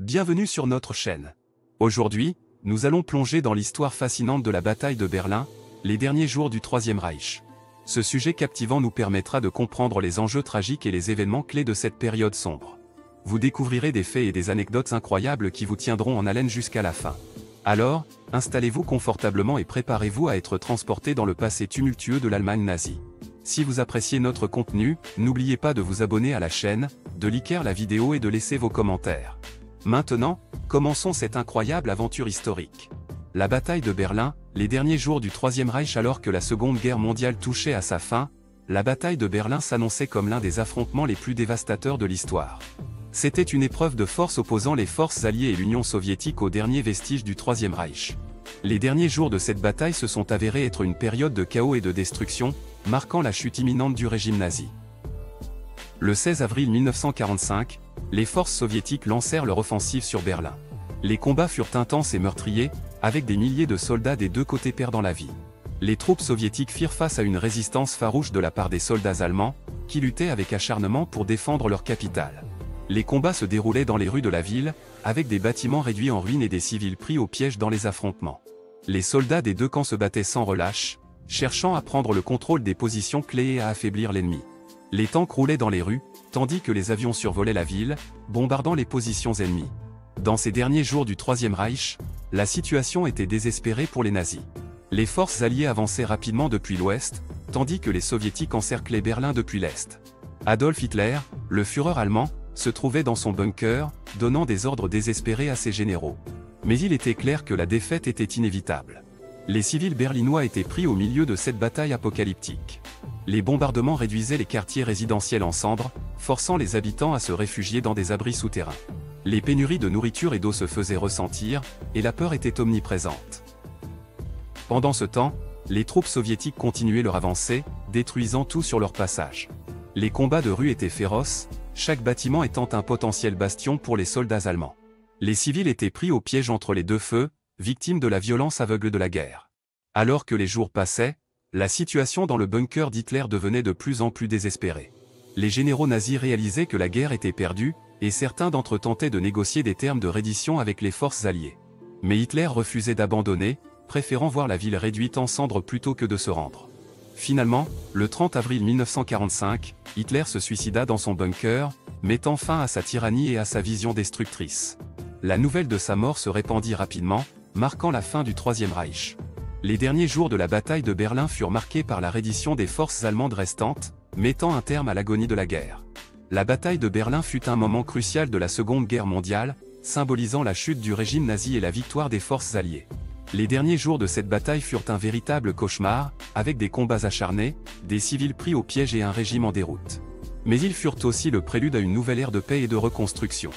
Bienvenue sur notre chaîne. Aujourd'hui, nous allons plonger dans l'histoire fascinante de la bataille de Berlin, les derniers jours du Troisième Reich. Ce sujet captivant nous permettra de comprendre les enjeux tragiques et les événements clés de cette période sombre. Vous découvrirez des faits et des anecdotes incroyables qui vous tiendront en haleine jusqu'à la fin. Alors, installez-vous confortablement et préparez-vous à être transporté dans le passé tumultueux de l'Allemagne nazie. Si vous appréciez notre contenu, n'oubliez pas de vous abonner à la chaîne, de liker la vidéo et de laisser vos commentaires. Maintenant, commençons cette incroyable aventure historique. La bataille de Berlin, les derniers jours du Troisième Reich alors que la Seconde Guerre mondiale touchait à sa fin, la bataille de Berlin s'annonçait comme l'un des affrontements les plus dévastateurs de l'histoire. C'était une épreuve de force opposant les forces alliées et l'Union soviétique aux derniers vestiges du Troisième Reich. Les derniers jours de cette bataille se sont avérés être une période de chaos et de destruction, marquant la chute imminente du régime nazi. Le 16 avril 1945, les forces soviétiques lancèrent leur offensive sur Berlin. Les combats furent intenses et meurtriers, avec des milliers de soldats des deux côtés perdant la vie. Les troupes soviétiques firent face à une résistance farouche de la part des soldats allemands, qui luttaient avec acharnement pour défendre leur capitale. Les combats se déroulaient dans les rues de la ville, avec des bâtiments réduits en ruines et des civils pris au piège dans les affrontements. Les soldats des deux camps se battaient sans relâche, cherchant à prendre le contrôle des positions clés et à affaiblir l'ennemi. Les tanks roulaient dans les rues, tandis que les avions survolaient la ville, bombardant les positions ennemies. Dans ces derniers jours du Troisième Reich, la situation était désespérée pour les nazis. Les forces alliées avançaient rapidement depuis l'ouest, tandis que les soviétiques encerclaient Berlin depuis l'est. Adolf Hitler, le Führer allemand, se trouvait dans son bunker, donnant des ordres désespérés à ses généraux. Mais il était clair que la défaite était inévitable. Les civils berlinois étaient pris au milieu de cette bataille apocalyptique. Les bombardements réduisaient les quartiers résidentiels en cendres, forçant les habitants à se réfugier dans des abris souterrains. Les pénuries de nourriture et d'eau se faisaient ressentir, et la peur était omniprésente. Pendant ce temps, les troupes soviétiques continuaient leur avancée, détruisant tout sur leur passage. Les combats de rue étaient féroces, chaque bâtiment étant un potentiel bastion pour les soldats allemands. Les civils étaient pris au piège entre les deux feux, victimes de la violence aveugle de la guerre. Alors que les jours passaient, la situation dans le bunker d'Hitler devenait de plus en plus désespérée. Les généraux nazis réalisaient que la guerre était perdue, et certains d'entre eux tentaient de négocier des termes de reddition avec les forces alliées. Mais Hitler refusait d'abandonner, préférant voir la ville réduite en cendres plutôt que de se rendre. Finalement, le 30 avril 1945, Hitler se suicida dans son bunker, mettant fin à sa tyrannie et à sa vision destructrice. La nouvelle de sa mort se répandit rapidement, marquant la fin du Troisième Reich. Les derniers jours de la bataille de Berlin furent marqués par la reddition des forces allemandes restantes, mettant un terme à l'agonie de la guerre. La bataille de Berlin fut un moment crucial de la Seconde Guerre mondiale, symbolisant la chute du régime nazi et la victoire des forces alliées. Les derniers jours de cette bataille furent un véritable cauchemar, avec des combats acharnés, des civils pris au piège et un régime en déroute. Mais ils furent aussi le prélude à une nouvelle ère de paix et de reconstruction.